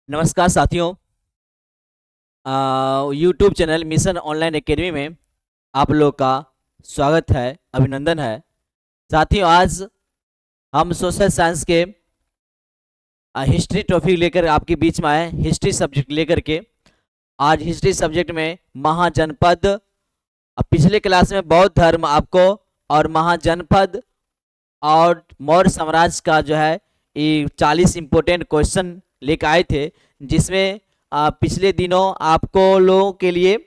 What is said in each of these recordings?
नमस्कार साथियों। YouTube channel mission online academy में आप लोग का स्वागत है, अभिनंदन है। साथियों, आज हम सोशल साइंस के हिस्ट्री टॉपिक लेकर आपके बीच में आए। हिस्ट्री सब्जेक्ट लेकर के आज हिस्ट्री सब्जेक्ट में महाजनपद, पिछले क्लास में बौद्ध धर्म आपको और महाजनपद और मौर्य साम्राज्य का जो है ये 40 इंपोर्टेंट क्वेश्चन लेकर आए थे, जिसमें पिछले दिनों आपको लोगों के लिए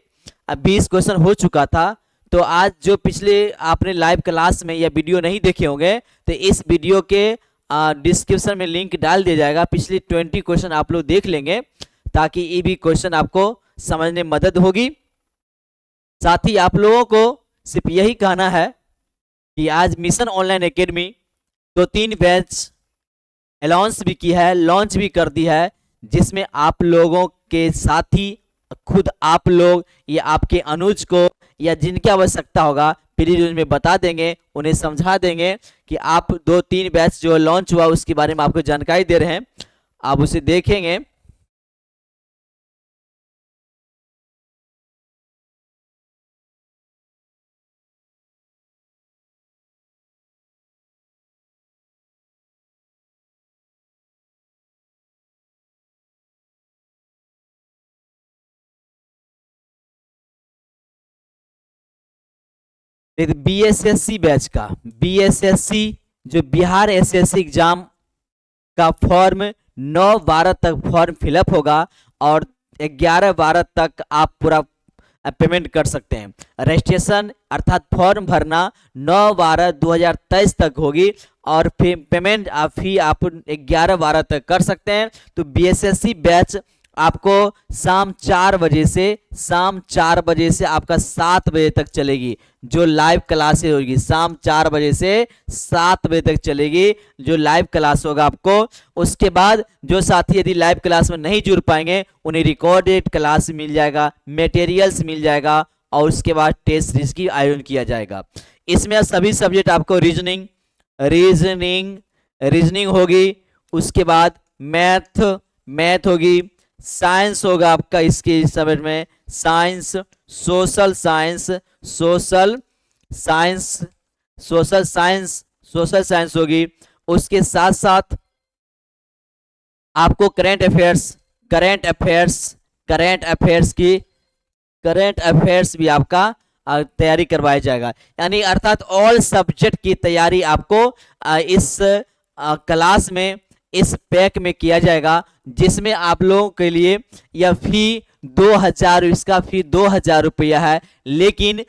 20 क्वेश्चन हो चुका था। तो आज जो पिछले आपने लाइव क्लास में या वीडियो नहीं देखे होंगे तो इस वीडियो के डिस्क्रिप्शन में लिंक डाल दिया जाएगा। पिछले 20 क्वेश्चन आप लोग देख लेंगे ताकि ये भी क्वेश्चन आपको समझने में मदद होगी। साथ ही आप लोगों को सिर्फ यही कहना है कि आज mission online academy 2-3 batch announce भी की है, लॉन्च भी कर दी है, जिसमें आप लोगों के साथी खुद आप लोग या आपके अनुज को या जिनकी आवश्यकता होगा फ्री में बता देंगे, उन्हें समझा देंगे कि आप 2-3 बैच जो लॉन्च हुआ उसके बारे में आपको जानकारी दे रहे हैं, आप उसे देखेंगे। बीएसएससी बैच का, बीएसएससी जो बिहार एसएससी एग्जाम का फॉर्म 9/12 तक फॉर्म फिलअप होगा और 11/12 तक आप पूरा पेमेंट कर सकते हैं। रजिस्ट्रेशन अर्थात फॉर्म भरना 9/12/2023 तक होगी और फिर पेमेंट फी आप 11/12 तक कर सकते हैं। तो बीएसएससी बैच आपको शाम 4 बजे से आपका 7 बजे तक चलेगी। जो लाइव क्लासेस होगी शाम 4 बजे से 7 बजे तक चलेगी, जो लाइव क्लास होगा आपको। उसके बाद जो साथी यदि लाइव क्लास में नहीं जुड़ पाएंगे उन्हें रिकॉर्डेड क्लास मिल जाएगा, मटेरियल्स मिल जाएगा और उसके बाद टेस्ट सीरीज की आयोजन किया जाएगा। इसमें सभी सब्जेक्ट आपको रीजनिंग होगी, उसके बाद मैथ होगी, साइंस होगा आपका इसके सब्जेक्ट में साइंस, सोशल साइंस होगी। उसके साथ साथ आपको करंट अफेयर्स भी आपका तैयारी करवाया जाएगा। यानी अर्थात ऑल सब्जेक्ट की तैयारी आपको इस क्लास में, इस पैक में किया जाएगा, जिसमें आप लोगों के लिए यह फी 2000, इसका फी 2000 रुपया है। लेकिन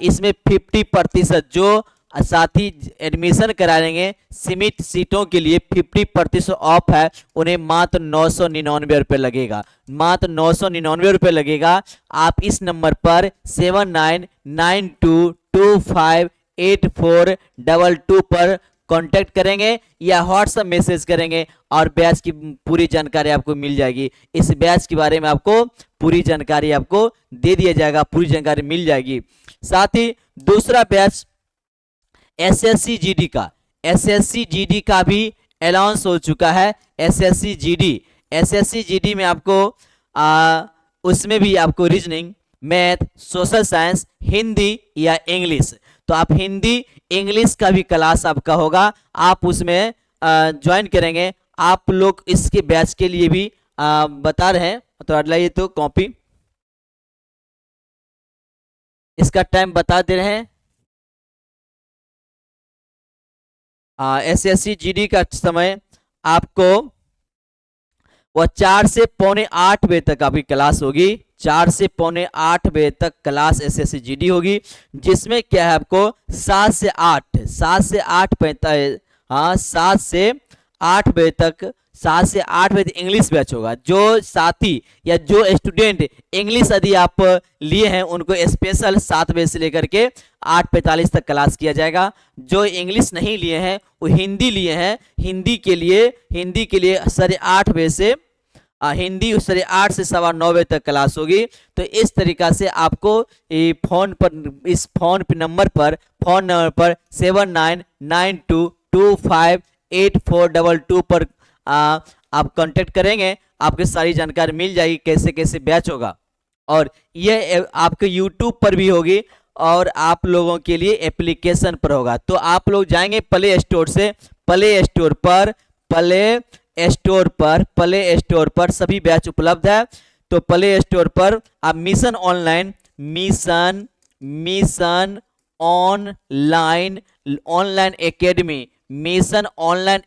इसमें 50% जो साथी एडमिशन करा लेंगे सीमित सीटों के लिए 50% ऑफ है, उन्हें मात्र 999 रुपये लगेगा, मात्र 999 रुपये लगेगा। आप इस नंबर पर 7992258422 पर कांटेक्ट करेंगे या व्हाट्सएप मैसेज करेंगे और बैच की पूरी जानकारी आपको मिल जाएगी। इस बैच के बारे में आपको पूरी जानकारी आपको दे दिया जाएगा, पूरी जानकारी मिल जाएगी। साथ ही दूसरा बैच एसएससी जीडी का भी अनाउंस हो चुका है। एसएससी जीडी में आपको उसमें भी आपको reasoning, math, social science, Hindi या इंग्लिश, तो आप हिंदी इंग्लिश का भी क्लास आपका होगा, आप उसमें ज्वाइन करेंगे। आप लोग इसके बैच के लिए भी बता रहे हैं, तो लाइए तो कॉपी इसका टाइम बता दे रहे हैं। एसएससी जीडी का समय आपको वह 4 से पौने 8 बजे तक आपकी क्लास होगी, 4 से पौने 8 बजे तक क्लास एसएससी जीडी होगी, जिसमें क्या है आपको 7 से 8 बजे इंग्लिश बैच होगा। जो साथी या जो स्टूडेंट इंग्लिश यदि आप लिए हैं उनको स्पेशल 7 बजे से लेकर के 8:45 तक क्लास किया जाएगा। जो इंग्लिश नहीं लिए हैं वो हिंदी लिए हैं, हिंदी के लिए 8:30 बजे से हिंदी 8:30 से 9:15 बजे तक क्लास होगी। तो इस तरीका से आपको इस फोन नंबर पर 7992258422 पर आप कांटेक्ट करेंगे, आपको सारी जानकारी मिल जाएगी कैसे कैसे बैच होगा। और ये आपके यूट्यूब पर भी होगी और आप लोगों के लिए एप्लीकेशन पर होगा। तो आप लोग जाएंगे प्ले स्टोर से, प्ले स्टोर पर सभी बैच उपलब्ध है। तो प्ले स्टोर पर आप मिशन ऑनलाइन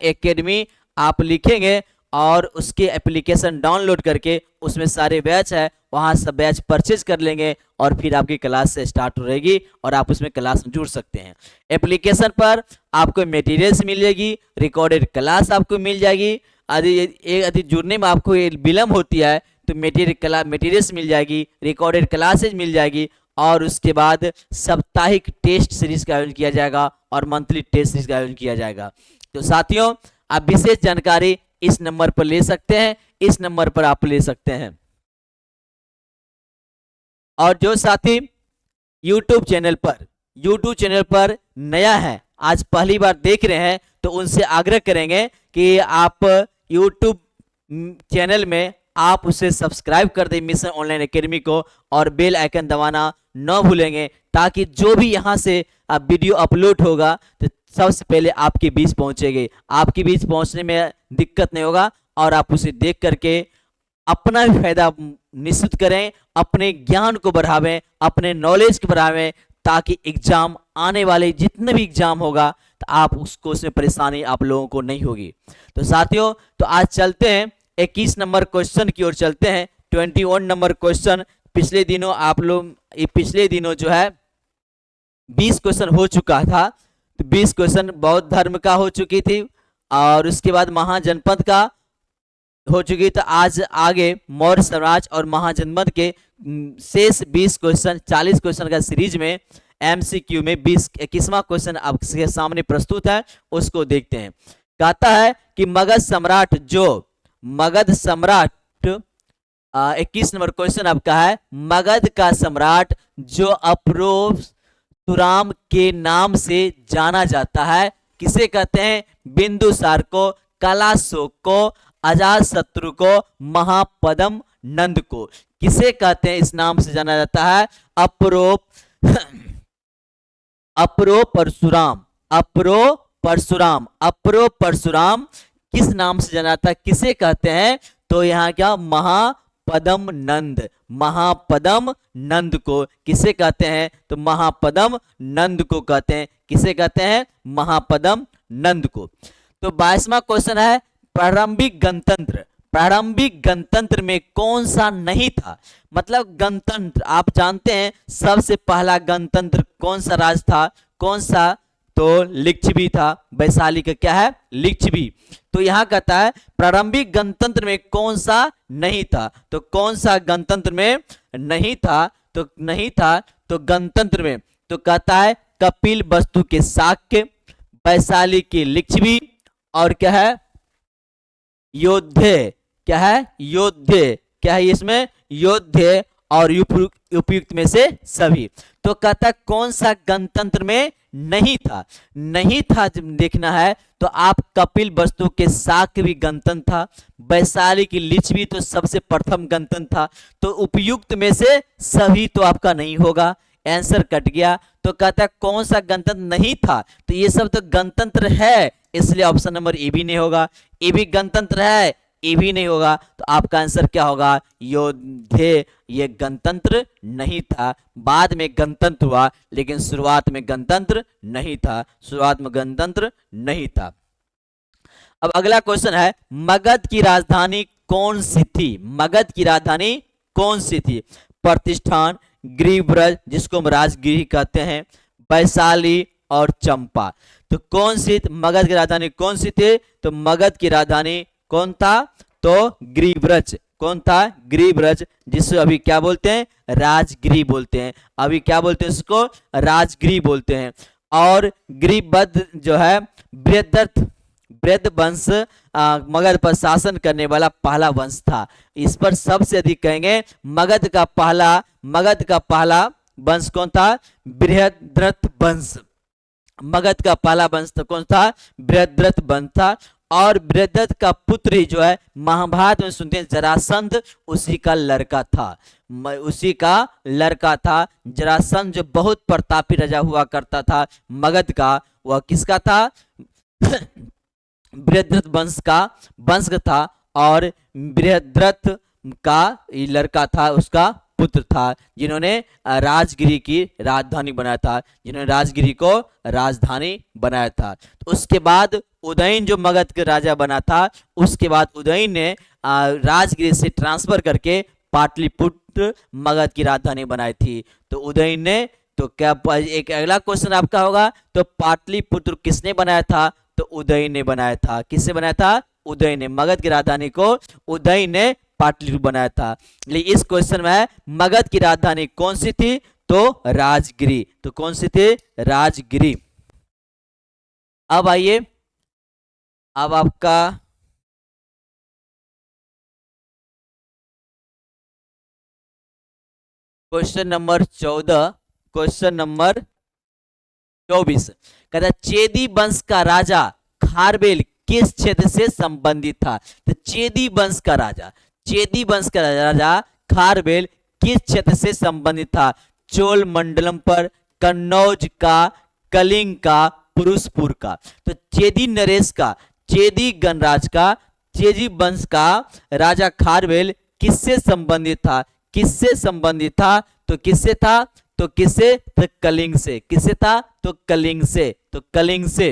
एकेडमी आप लिखेंगे और उसके एप्लीकेशन डाउनलोड करके उसमें सारे बैच है, वहां सब बैच परचेज कर लेंगे और फिर आपकी क्लास से स्टार्ट हो रहेगी और आप उसमें क्लास में जुड़ सकते हैं। एप्लीकेशन पर आपको मटेरियल्स मिलेगी, रिकॉर्डेड क्लास आपको मिल जाएगी। यदि जुड़ने में आपको विलम्ब होती है तो मटेरियल्स मिल जाएगी, रिकॉर्डेड क्लासेज मिल जाएगी और उसके बाद साप्ताहिक टेस्ट सीरीज का आयोजन किया जाएगा और मंथली टेस्ट सीरीज का आयोजन किया जाएगा। तो साथियों, आप विशेष जानकारी इस नंबर पर ले सकते हैं, इस नंबर पर आप ले सकते हैं। और जो साथी YouTube चैनल पर नया है, आज पहली बार देख रहे हैं, तो उनसे आग्रह करेंगे कि आप YouTube चैनल में आप उसे सब्सक्राइब कर दें मिशन ऑनलाइन एकेडमी को और बेल आइकन दबाना न भूलेंगे, ताकि जो भी यहाँ से वीडियो अपलोड होगा तो सबसे पहले आपके बीच पहुंचेगी, आपके बीच पहुंचने में दिक्कत नहीं होगा और आप उसे देख करके अपना भी फायदा निश्चित करें, अपने ज्ञान को बढ़ावें, अपने नॉलेज को बढ़ावें, ताकि एग्जाम आने वाले जितने भी एग्जाम होगा तो आप उसमें परेशानी आप लोगों को नहीं होगी। तो साथियों, तो आज चलते हैं 21 नंबर क्वेश्चन की ओर चलते हैं। 21 नंबर क्वेश्चन पिछले दिनों जो है 20 क्वेश्चन हो चुका था। तो 20 क्वेश्चन बौद्ध धर्म का हो चुकी थी और उसके बाद महाजनपद का हो चुकी। तो आज आगे मौर्य साम्राज्य और महाजनपद के शेष 20 क्वेश्चन 40 क्वेश्चन का सीरीज में MCQ में 21वां क्वेश्चन आपके सामने प्रस्तुत है, उसको देखते हैं। कहता है कि मगध सम्राट 21 नंबर क्वेश्चन आपका है, मगध का सम्राट जो अपरोसुराम के नाम से जाना जाता है, किसे कहते हैं? बिंदुसार को, कलाशोक को, अजातशत्रु को, महापद्म नंद को। किसे कहते हैं इस नाम से जाना जाता है? परशुराम किस नाम से जाना जाता है, किसे कहते हैं? तो यहाँ क्या, महापद्म नंद को किसे कहते हैं? तो महापद्म नंद को कहते हैं। किसे कहते हैं? महापद्म नंद को। तो 22वां क्वेश्चन है, प्रारंभिक गणतंत्र में कौन सा नहीं था? मतलब गणतंत्र आप जानते हैं, सबसे पहला गणतंत्र कौन सा राज था? कौन सा? तो लिच्छवी था। वैशाली का क्या है? लिच्छवी। तो यहां कहता है प्रारंभिक गणतंत्र में कौन सा नहीं था? तो कौन सा गणतंत्र में नहीं था? तो गणतंत्र में तो कहता है कपिल वस्तु के शाक्य, वैशाली की लिच्छवी और क्या है? योध्ये। क्या है? योध्ये। क्या है इसमें? योध्ये और उपयुक्त में से सभी। तो कहता है कौन सा गणतंत्र में नहीं था? जब देखना है तो आप कपिल वस्तु के शाक्य भी गणतंत्र था, वैशाली की लिच्छवी तो सबसे प्रथम गणतंत्र था। तो उपयुक्त में से सभी तो आपका नहीं होगा, आंसर कट गया। तो कहता है कौन सा गणतंत्र नहीं था? तो ये सब तो गणतंत्र है, इसलिए ऑप्शन नंबर ए भी नहीं होगा। ए भी गणतंत्र है, ए भी नहीं होगा। तो आपका आंसर क्या होगा? योद्धे। ये गणतंत्र नहीं था, बाद में गणतंत्र हुआ, लेकिन शुरुआत में गणतंत्र नहीं था। अब अगला क्वेश्चन है, मगध की राजधानी कौन सी थी? प्रतिष्ठान, गिरिब्रज जिसको हम राजगिरी कहते हैं, वैशाली और चंपा। तो कौन सी मगध की राजधानी कौन सी थी? तो मगध की राजधानी कौन था? तो गिरिब्रज। कौन था? गिरिब्रज, जिसको अभी क्या बोलते हैं? राजगिरी बोलते हैं। अभी क्या बोलते हैं उसको? राजगिरी बोलते हैं। और गिरिब्रज जो है बृहद वंश मगध पर शासन करने वाला पहला वंश था। इस पर सबसे अधिक कहेंगे मगध का पहला वंश कौन था? बृहद्रथ वंश। मगध का पहला वंश तो कौन था? बृहद्रथ वंश था। और बृहद्रथ का पुत्र ही जो है महाभारत में सुनते हैं जरासंध, उसी का लड़का था, उसी का लड़का था। जरासंध जो बहुत प्रतापी राजा हुआ करता था मगध का, वह किसका था? बृहद्रथ वंश का था, और बृहद्रथ का लड़का था, उसका पुत्र था, जिन्होंने राजगिरी की राजधानी बनाया था, जिन्होंने राजगिरी को राजधानी बनाया था। तो उसके बाद उदयन जो मगध के राजा बना था, उसके बाद उदयन ने राजगिरी से ट्रांसफर करके पाटलिपुत्र मगध की राजधानी बनाई थी। तो उदयन ने, तो क्या एक अगला क्वेश्चन आपका होगा, तो पाटलिपुत्र किसने बनाया था? तो उदयन ने बनाया था। किससे बनाया था? उदयन ने। मगध की राजधानी को उदयन ने पाटलिपुत्र बनाया था। लेकिन इस क्वेश्चन में मगध की राजधानी कौन सी थी? तो राजगिरी। तो कौन सी थी? राजगिरी। अब आइए, अब आपका क्वेश्चन नंबर 14, क्वेश्चन नंबर 24 कहता है चेदी वंश का राजा खारवेल किस क्षेत्र से संबंधित था? तो चेदी वंश का राजा, चेदी वंश का राजा खारवेल किस क्षेत्र से संबंधित था? चोल मंडलम पर, कन्नौज का, कलिंग का, पुरुषपुर का। तो चेदी नरेश का, चेदी गणराज का, चेदी वंश का राजा खारवेल किससे संबंधित था? किससे संबंधित था? तो किससे था? तो किससे? तो कलिंग से। किससे था? तो कलिंग से। तो कलिंग से।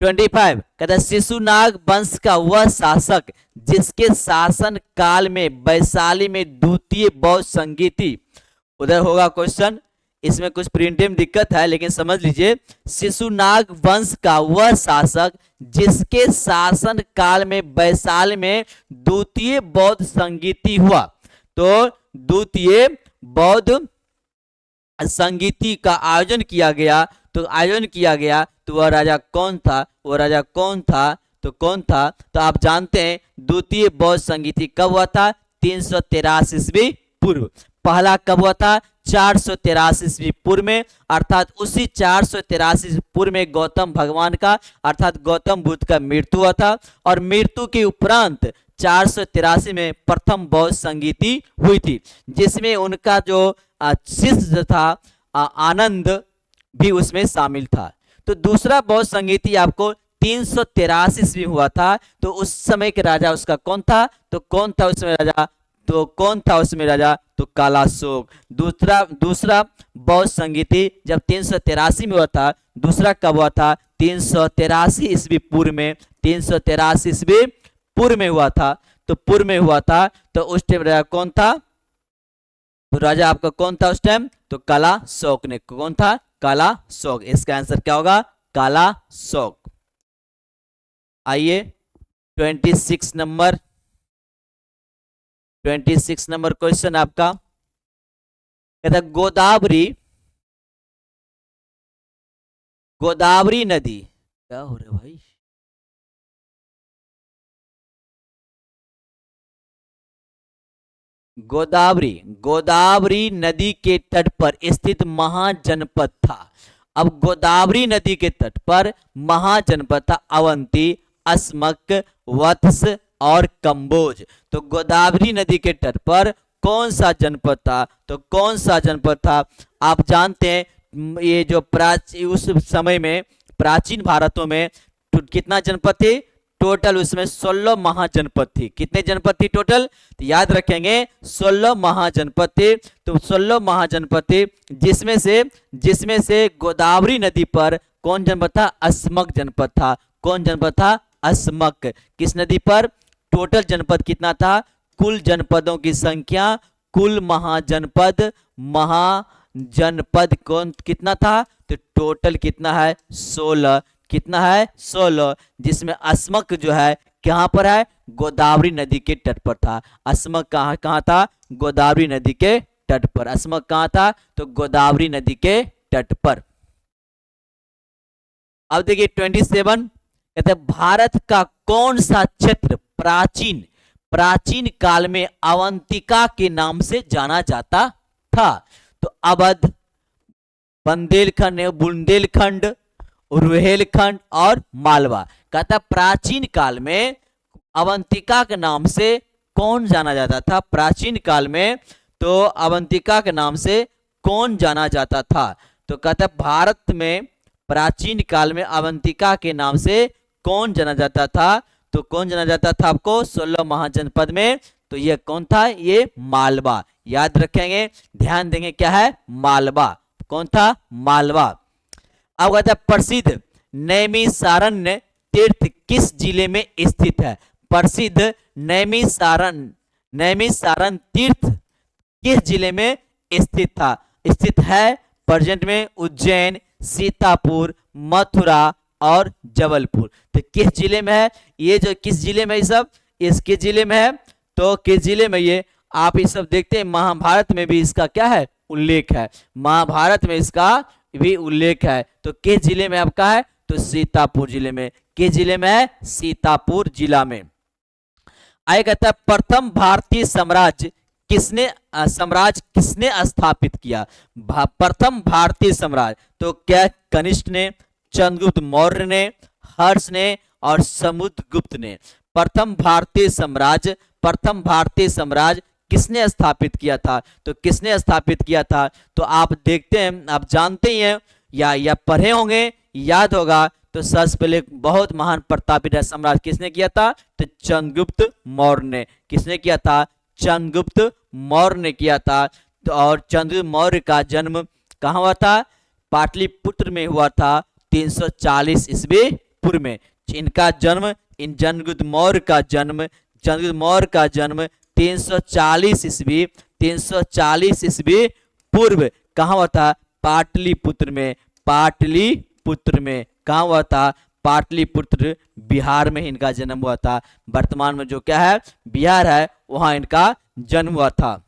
25 कहता है शिशुनाग वंश का वह शासक जिसके शासन काल में वैशाली में द्वितीय बौद्ध संधि थी। उधर होगा क्वेश्चन, इसमें कुछ प्रिंटिंग में दिक्कत है, लेकिन समझ लीजिए। शिशुनाग वंश का वह शासक जिसके शासन काल में वैशाली में द्वितीय बौद्ध संगीति हुआ। तो द्वितीय बौद्ध संगीति का आयोजन किया गया। तो आयोजन किया गया, तो वह राजा कौन था? वो राजा कौन था? तो कौन था? तो आप जानते हैं द्वितीय बौद्ध संगीति कब हुआ था? 383 ईस्वी पूर्व। पहला कब हुआ था? 483 ईस्वी पूर्व में, अर्थात उसी 483 पूर्व में गौतम भगवान का, अर्थात गौतम बुद्ध का मृत्यु हुआ था। और मृत्यु के उपरांत 483 में प्रथम बौद्ध संगीति हुई थी, जिसमें उनका जो शिष्य था आनंद भी उसमें शामिल था। तो दूसरा बौद्ध संगीति आपको 383 ईस्वी हुआ था। तो उस समय के राजा उसका कौन था? तो कौन था उसमें राजा? तो कौन था उसमें राजा? तो कालाशोक। दूसरा बौद्ध संगीति जब 383 में हुआ था, दूसरा कब हुआ था? 383 ईस्वी पूर्व में। 383 ईस्वी पूर्व में हुआ था। तो पूर्व में हुआ था, तो उस टाइम राजा कौन था? तो राजा आपका कौन था उस टाइम? तो कालाशोक ने। कौन था? कालाशोक। इसका आंसर क्या होगा? कालाशोक। आइए 26 नंबर क्वेश्चन आपका कहता गोदावरी नदी, क्या हो रहा है भाई? गोदावरी नदी के तट पर स्थित महाजनपद था। अब गोदावरी नदी के तट पर महाजनपद था अवंती, अस्मक, वत्स और कंबोज। तो गोदावरी नदी के तट पर कौन सा जनपद था? तो कौन सा जनपद था? आप जानते हैं ये जो उस समय में प्राचीन भारतों में कितना जनपद थे? टोटल उसमें 16 महाजनपद थी। कितने जनपद थी टोटल? तो याद रखेंगे 16 महाजनपद थे। तो 16 महाजनपद थे, जिसमें से गोदावरी नदी पर कौन जनपद था? अस्मक जनपद था। कौन जनपद था? अस्मक। किस नदी पर? टोटल जनपद कितना था? कुल जनपदों की संख्या, कुल महाजनपद कौन कितना था? तो टोटल कितना है? 16। कितना है? 16, जिसमें अस्मक जो है कहां पर है? गोदावरी नदी के तट पर था। अस्मक कहां था? गोदावरी नदी के तट पर। अस्मक कहां था? तो गोदावरी नदी के तट पर। अब देखिए 27 कहते हैं भारत का कौन सा क्षेत्र प्राचीन काल में अवंतिका के नाम से जाना जाता था? तो अवध, बुंदेलखंड, रुहेलखंड और मालवा। कहता है प्राचीन काल में अवंतिका के नाम से कौन जाना जाता था? प्राचीन काल में तो अवंतिका के नाम से कौन जाना जाता था? तो कहता है भारत में प्राचीन काल में अवंतिका के नाम से कौन जाना जाता था? तो कौन जाना जाता था आपको 16 महाजनपद में? तो ये कौन था? ये मालवा। याद रखेंगे, ध्यान देंगे, क्या है? मालवा। कौन था? मालवा। अब कहता है प्रसिद्ध नैमिषारण्य तीर्थ किस जिले में स्थित है? प्रसिद्ध नैमिषारण्य तीर्थ किस जिले में स्थित है? प्रेजेंट में उज्जैन, सीतापुर, मथुरा और जबलपुर। तो किस जिले में है ये? जो किस जिले में ये सब, इसके जिले में है। तो किस जिले में ये आप ये सब देखते हैं, महाभारत में भी इसका क्या है? उल्लेख है। महाभारत में इसका भी उल्लेख है। तो किस जिले में आपका है? तो सीतापुर जिले में। किस जिले में है? सीतापुर जिला में। आगे कहता है प्रथम भारतीय साम्राज्य किसने स्थापित किया? प्रथम भारतीय साम्राज्य तो क्या कनिष्क ने, चंद्रगुप्त मौर्य ने, हर्ष ने और समुद्रगुप्त ने? प्रथम भारतीय साम्राज्य किसने स्थापित किया था? तो किसने स्थापित किया था? तो आप देखते हैं, आप जानते ही हैं या पढ़े होंगे, याद होगा। तो सबसे पहले बहुत महान प्रतापी साम्राज्य किसने किया था? तो चंद्रगुप्त मौर्य ने। किसने किया था? चंद्रगुप्त मौर्य ने किया था। तो और चंद्रगुप्त मौर्य का जन्म कहाँ हुआ था? पाटलिपुत्र में हुआ था 340 ईस्वी पूर्व में। इनका जन्म, इन चंद्रगुप्त मौर्य का जन्म 340 ईस्वी पूर्व कहाँ हुआ था? पाटलिपुत्र में। कहाँ हुआ था? पाटलिपुत्र, बिहार में इनका जन्म हुआ था। वर्तमान में जो क्या है? बिहार है, वहां इनका जन्म हुआ था।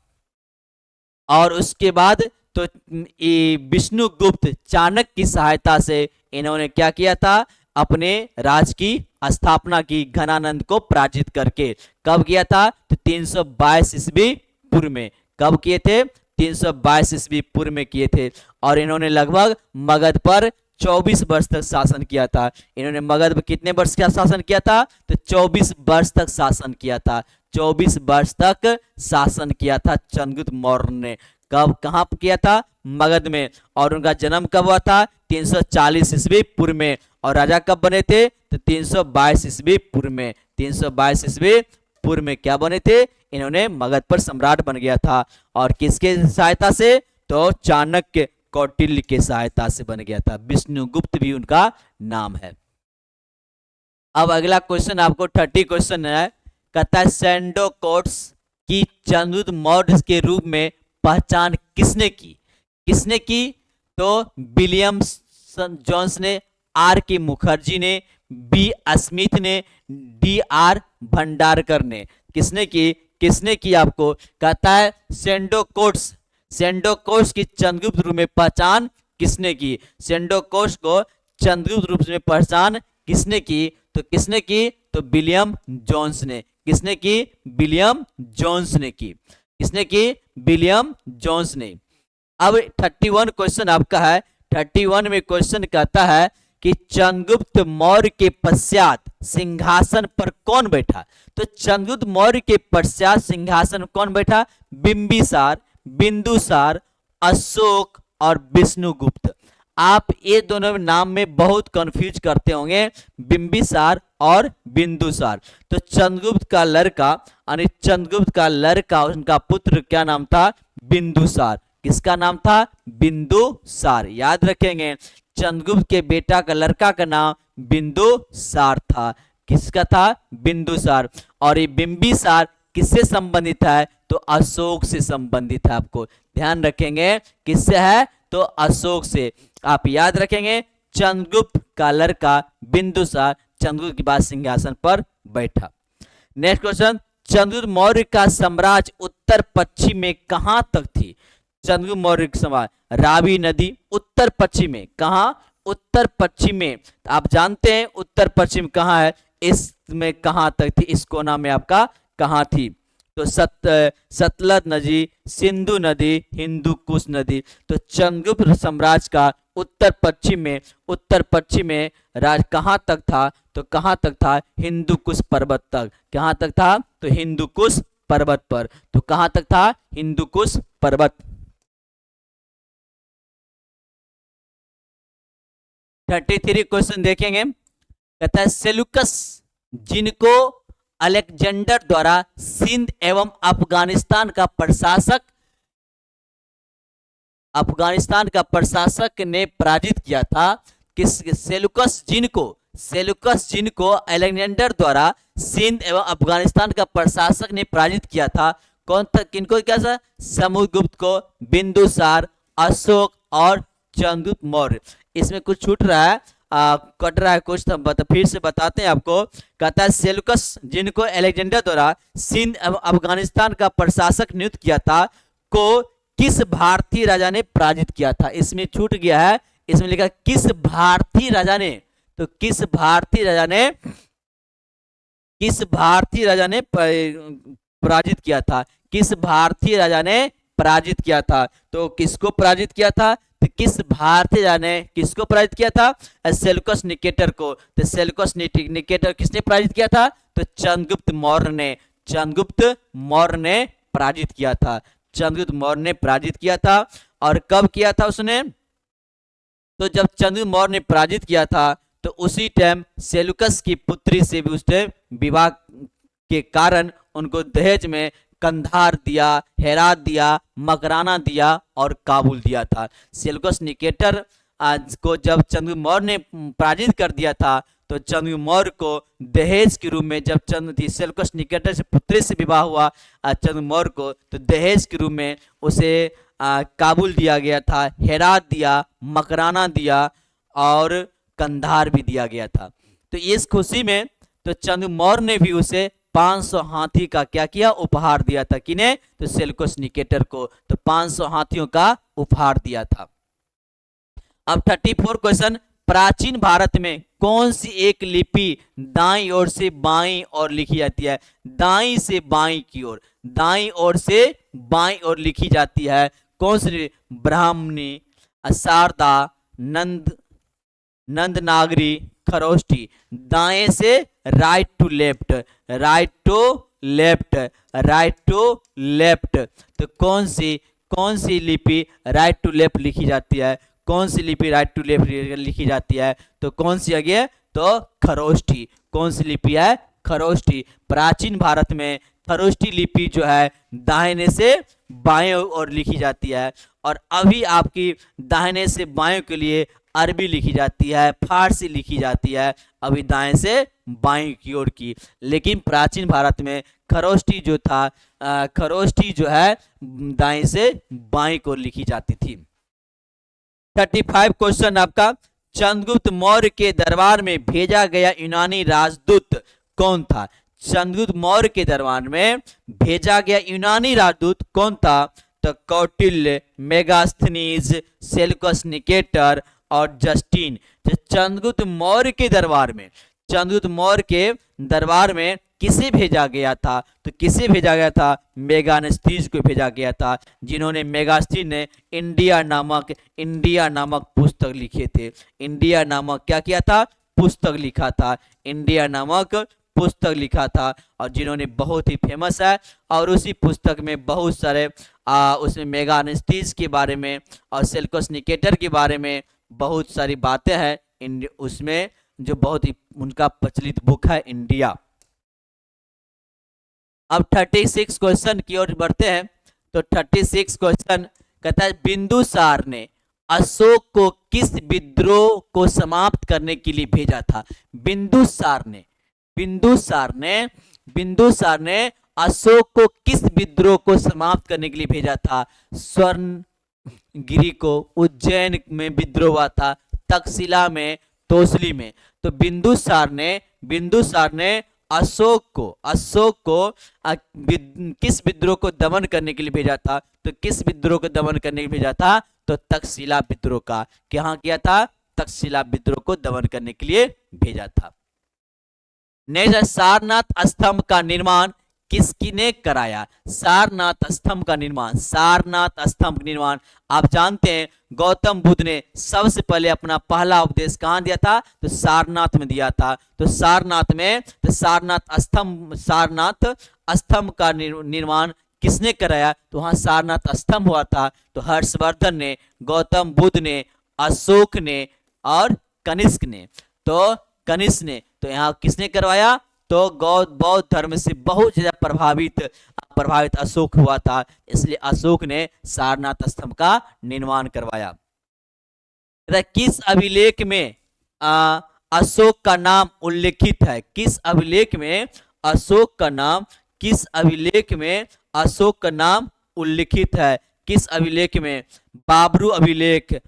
और उसके बाद तो विष्णुगुप्त चाणक्य की सहायता से इन्होंने क्या किया था? अपने राज की स्थापना की, घनानंद को पराजित करके। कब किया था? तो 322 ईस्वी पूर्व में। कब किए थे? 322 ईस्वी पूर्व में किए थे। और इन्होंने लगभग मगध पर 24 वर्ष तक शासन किया था। इन्होंने मगध पर कितने वर्ष का शासन किया था? तो 24 वर्ष तक शासन किया था। 24 वर्ष तक शासन किया था चंद्रगुप्त मौर्य ने। कब, कहाँ किया था? मगध में। और उनका जन्म कब हुआ था? 340 ईस्वी पूर्व में। और राजा कब बने थे? तो 322 ईस्वी पूर्व में। 322 ईस्वी पूर्व में क्या बने थे? इन्होंने मगध पर सम्राट बन गया था। और किसके सहायता से? तो चाणक्य, कौटिल्य के सहायता से बन गया था। विष्णुगुप्त भी उनका नाम है। अब अगला क्वेश्चन आपको 30 क्वेश्चन है। कहता है सैंडोकोट्स की चंद्रगुप्त मौर्य के रूप में पहचान किसने की? तो विलियम जोन्स ने, आर के मुखर्जी ने, बी स्मिथ ने, डी आर भंडारकर ने। किसने की आपको? कहता है सैंडोकोट्स की चंद्रगुप्त रूप में पहचान किसने की? सैंडोकोट्स को चंद्रगुप्त रूप में पहचान किसने की? तो विलियम जोन्स ने। किसने की? विलियम जोन्स ने की। किसने की? विलियम जोन्स ने। अब 31 क्वेश्चन आपका है। 31 में क्वेश्चन कहता है कि चंद्रगुप्त मौर्य के पश्चात सिंहासन पर कौन बैठा? तो चंद्रगुप्त मौर्य के पश्चात सिंहासन कौन बैठा? बिंदुसार, अशोक और विष्णुगुप्त। आप ये दोनों नाम में बहुत कंफ्यूज करते होंगे, बिंबिसार और बिंदुसार। तो चंद्रगुप्त का लड़का उनका पुत्र क्या नाम था? बिंदुसार। किसका नाम था? बिंदुसार। याद रखेंगे, चंद्रगुप्त के बेटा का लड़का का नाम बिंदुसार था। किसका था? बिंदुसार। और ये बिंबिसार किससे संबंधित है? तो अशोक से संबंधित है। आपको ध्यान रखेंगे किससे है? तो अशोक से। आप याद रखेंगे चंद्रगुप्त का लड़का बिंदुसार चंद्रगुप्त के बाद सिंहासन पर बैठा। नेक्स्ट क्वेश्चन, चंद्रगुप्त मौर्य का साम्राज्य उत्तर पश्चिम में कहां तक थी? चंद्रगुप्त मौर्य का साम्राज्य रावी नदी उत्तर पश्चिम में। कहां? उत्तर पश्चिम में। आप जानते हैं उत्तर पश्चिम कहां है? इसमें कहां तक थी? इस कोना में आपका कहां थी? तो सतलज नदी, सिंधु नदी, हिंदू कुश नदी। तो चंद्रगुप्त साम्राज्य का उत्तर पश्चिम में राज कहाँ तक था, तो कहाँ तक था, हिंदू कुश पर्वत तक। कहाँ तक था, तो हिंदू कुश पर्वत पर। तो कहाँ तक था, हिंदू कुश पर्वत। 33 क्वेश्चन देखेंगे। कहता है सेल्यूकस जिनको अलेक्जेंडर द्वारा सिंध एवं अफगानिस्तान का प्रशासक ने पराजित किया था। किस सेल्यूकस जिनको अलेक्जेंडर द्वारा सिंध एवं अफगानिस्तान का प्रशासक ने पराजित किया था, कौन था, किनको क्या था, समुद्रगुप्त को, बिंदुसार, अशोक और चंद्रगुप्त मौर्य। इसमें कुछ छूट रहा है, कट रहा है कुछ, तो फिर से बताते हैं आपको। कहता है सेल्यूकस जिनको अलेक्जेंडर द्वारा सिंध एवं अफगानिस्तान का प्रशासक नियुक्त किया था को किस भारतीय राजा ने पराजित किया था। इसमें छूट गया है, इसमें लिखा किस भारतीय राजा ने, तो किस भारतीय राजा ने पराजित किया था, किस भारतीय राजा ने पराजित किया था। तो किसको पराजित किया था, तो किस भारतीय राजा ने किसको पराजित किया था, सेल्यूकस निकेटर को। तो सेल्यूकस निकेटर किसने पराजित किया था, तो चंद्रगुप्त मौर्य ने पराजित किया था। चंद्रगुप्त मौर्य ने पराजित किया था। और कब किया था उसने, तो जब चंद्रगुप्त मौर्य ने पराजित किया था तो उसी टाइम सेल्यूकस की पुत्री से भी उसने विवाह के कारण उनको दहेज में कंधार दिया, हेरात दिया, मकराना दिया और काबुल दिया था। सेल्यूकस निकेटर को जब चंद्रगुप्त मौर्य ने पराजित कर दिया था तो चंद्रगुप्त मौर्य को दहेज के रूप में, जब सेल्यूकस निकेटर से पुत्री से विवाह हुआ चंद्रगुप्त मौर्य को, तो दहेज के रूप में उसे काबुल दिया गया था, हेरात दिया, मकराना दिया और कंधार भी दिया गया था। तो इस खुशी में तो चंद्रगुप्त मौर्य ने भी उसे 500 हाथी का क्या किया, उपहार दिया था। किने, तो सेल्यूकस निकेटर को, तो 500 हाथियों का उपहार दिया था। अब 34 क्वेश्चन, प्राचीन भारत में कौन सी एक लिपि दाईं ओर से बाईं ओर लिखी जाती है, दाईं से बाईं की ओर, दाईं ओर से बाईं ओर लिखी जाती है, कौन सी, ब्राह्मणी, शारदा, नंदनागरी, खरोष्टी। दाएं से right to left, right to left. तो कौन सी लिपि राइट टू लेफ्ट लिखी जाती है, कौन सी लिपि राइट टू लेफ्ट लिखी जाती है, तो कौन सी आगे, तो खरोष्टी। कौन सी लिपि है, खरोष्टी। प्राचीन भारत में खरोष्टी लिपि जो है दाहिने से बाएं ओर लिखी जाती है। और अभी आपकी दाहिने से बाएं के लिए अरबी लिखी जाती है, फारसी लिखी जाती है, अभी दाएं से बाएं की ओर की। लेकिन प्राचीन भारत में खरोष्टी जो था, खरोष्टी जो है दाएं से बाएं को लिखी जाती थी। 35 क्वेश्चन आपका, चंद्रगुप्त मौर्य के दरबार में भेजा गया यूनानी राजदूत कौन था। चंद्रगुप्त मौर्य के दरबार में भेजा गया यूनानी राजदूत कौन था, तो कौटिल्य, मेगास्थनीज, सेल्यूकस निकेटर और जस्टिन। चंद्रगुप्त मौर्य के दरबार में किसे भेजा गया था, तो किसे भेजा गया था, मेगास्थनीज को भेजा गया था, जिन्होंने मेगास्थनीज ने इंडिया नामक पुस्तक लिखे थे। इंडिया नामक क्या किया था, पुस्तक लिखा था, इंडिया नामक पुस्तक लिखा था, और जिन्होंने बहुत ही फेमस है। और उसी पुस्तक में बहुत सारे उसमें मेगास्थनीज के बारे में और सेल्यूकस निकेटर के बारे में बहुत सारी बातें हैं उसमें, जो बहुत ही उनका प्रचलित बुक है इंडिया। अब 36 क्वेश्चन की ओर बढ़ते हैं। तो 36 क्वेश्चन कहता है, बिंदुसार ने अशोक को किस विद्रोह को समाप्त करने के लिए भेजा था। बिंदुसार ने अशोक को किस विद्रोह को समाप्त करने के लिए भेजा था। स्वर्णगिरी को, उज्जैन में विद्रोह हुआ था, तक्षशिला में, तोसली में। तो बिंदुसार ने अशोक को किस विद्रोह को दमन करने के लिए भेजा था, तो किस विद्रोह को दमन करने के लिए भेजा था, तो तक्षशिला विद्रोह का। क्या किया था, तक्षशिला विद्रोह को दमन करने के लिए भेजा था। नेक्स्ट, सारनाथ स्तंभ का निर्माण किसने कराया? सारनाथ स्तंभ का निर्माण, सारनाथ स्तंभ का निर्माण। आप जानते हैं गौतम बुद्ध ने सबसे पहले अपना पहला उपदेश कहाँ दिया था? तो सारनाथ में दिया था। तो सारनाथ में, तो सारनाथ स्तंभ का निर्माण किसने कराया? तो वहां सारनाथ स्तंभ हुआ था। तो हर्षवर्धन ने, गौतम बुद्ध ने, अशोक ने और कनिष्क ने। तो कनिष्क ने, तो यहाँ किसने करवाया? तो बौद्ध धर्म से बहुत ज्यादा प्रभावित अशोक हुआ था, इसलिए अशोक ने सारनाथ स्तंभ का निर्माण करवाया। किस अभिलेख में अशोक का नाम उल्लेखित है? किस अभिलेख में अशोक का नाम, किस अभिलेख में अशोक का नाम उल्लिखित है? किस अभिलेख में? बाबरू अभिलेख,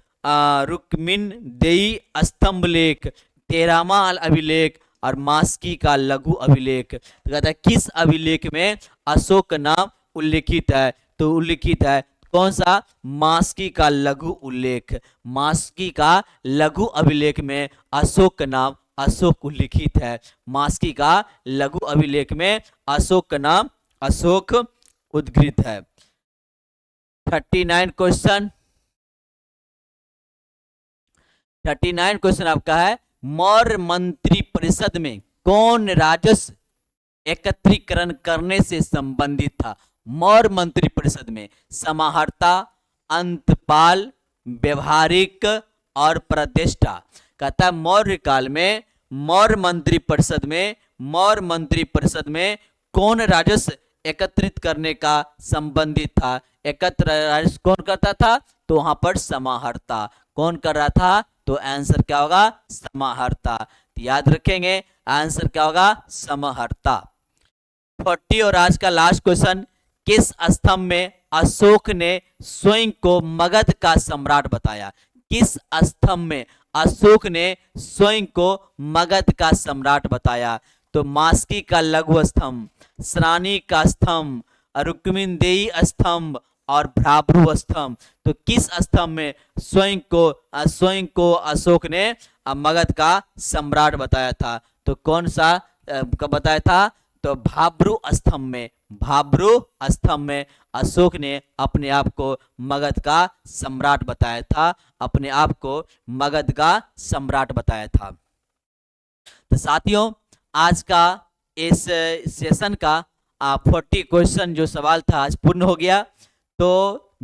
रुक्मिन देई स्तंभ लेख, तेरामाल अभिलेख और मास्की का लघु अभिलेख। तो कहता है किस अभिलेख में अशोक का नाम उल्लिखित है? तो उल्लिखित है कौन सा? मास्की का लघु उल्लेख। मास्की का लघु अभिलेख में अशोक का नाम अशोक उल्लिखित है। मास्की का लघु अभिलेख में अशोक का नाम अशोक उद्धृत है। 39 क्वेश्चन, 39 क्वेश्चन आपका है, मौर्य मंत्री परिषद में कौन राजस्व एकत्रीकरण करने से संबंधित था? मौर्य मंत्री परिषद में समाहर्ता, अंतपाल, व्यवहारिक और प्रतिष्ठा। कहता है मौर्य काल में मौर्य मंत्री परिषद में कौन राजस्व एकत्रित करने का संबंधित था? एकत्र राजस्व कौन करता था? तो वहां पर समाहर्ता। कौन कर रहा था? तो आंसर क्या होगा? समाहर्ता। तो याद रखेंगे आंसर क्या होगा? समाहर्ता। 40 और आज का लास्ट क्वेश्चन, किस स्तंभ में अशोक ने स्वयं को मगध का सम्राट बताया? किस स्तंभ में अशोक ने स्वयं को मगध का सम्राट बताया? तो मास्की का लघु स्तंभ, श्रानी का स्तंभ, रुक्मिनदेई स्तंभ और भ्राभृ स्तंभ। तो किस स्तंभ में स्वयं को अशोक ने मगध का सम्राट बताया था? तो कौन सा बताया था? तो भ्राभृ स्तंभ में। भ्राभृ स्तंभ में अशोक ने अपने आप को मगध का सम्राट बताया था, अपने आप को मगध का सम्राट बताया था। तो साथियों आज का इस सेशन का 40 क्वेश्चन जो सवाल था आज पूर्ण हो गया। तो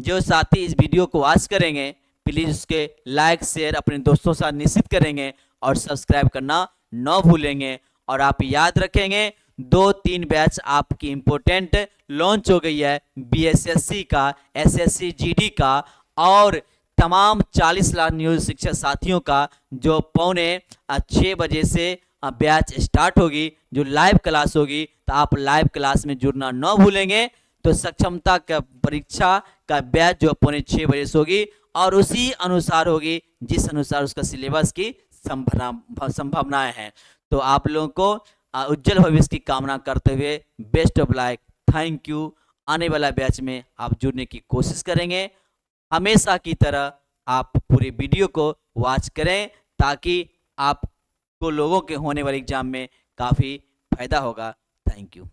जो साथी इस वीडियो को वॉच करेंगे प्लीज उसके लाइक शेयर अपने दोस्तों के साथ निश्चित करेंगे और सब्सक्राइब करना न भूलेंगे। और आप याद रखेंगे 2-3 बैच आपकी इंपोर्टेंट लॉन्च हो गई है, बीएसएससी का, एसएससी जीडी का और तमाम 40 लाख न्यूज शिक्षक साथियों का, जो 5:45 बजे से बैच स्टार्ट होगी, जो लाइव क्लास होगी। तो आप लाइव क्लास में जुड़ना न भूलेंगे। तो सक्षमता का परीक्षा का बैच जो 5:45 बजे से होगी और उसी अनुसार होगी जिस अनुसार उसका सिलेबस की संभावनाएं हैं। तो आप लोगों को उज्जवल भविष्य की कामना करते हुए best of luck, thank you. आने वाला बैच में आप जुड़ने की कोशिश करेंगे। हमेशा की तरह आप पूरे वीडियो को वॉच करें ताकि आपको लोगों के होने वाले एग्जाम में काफ़ी फायदा होगा। Thank you.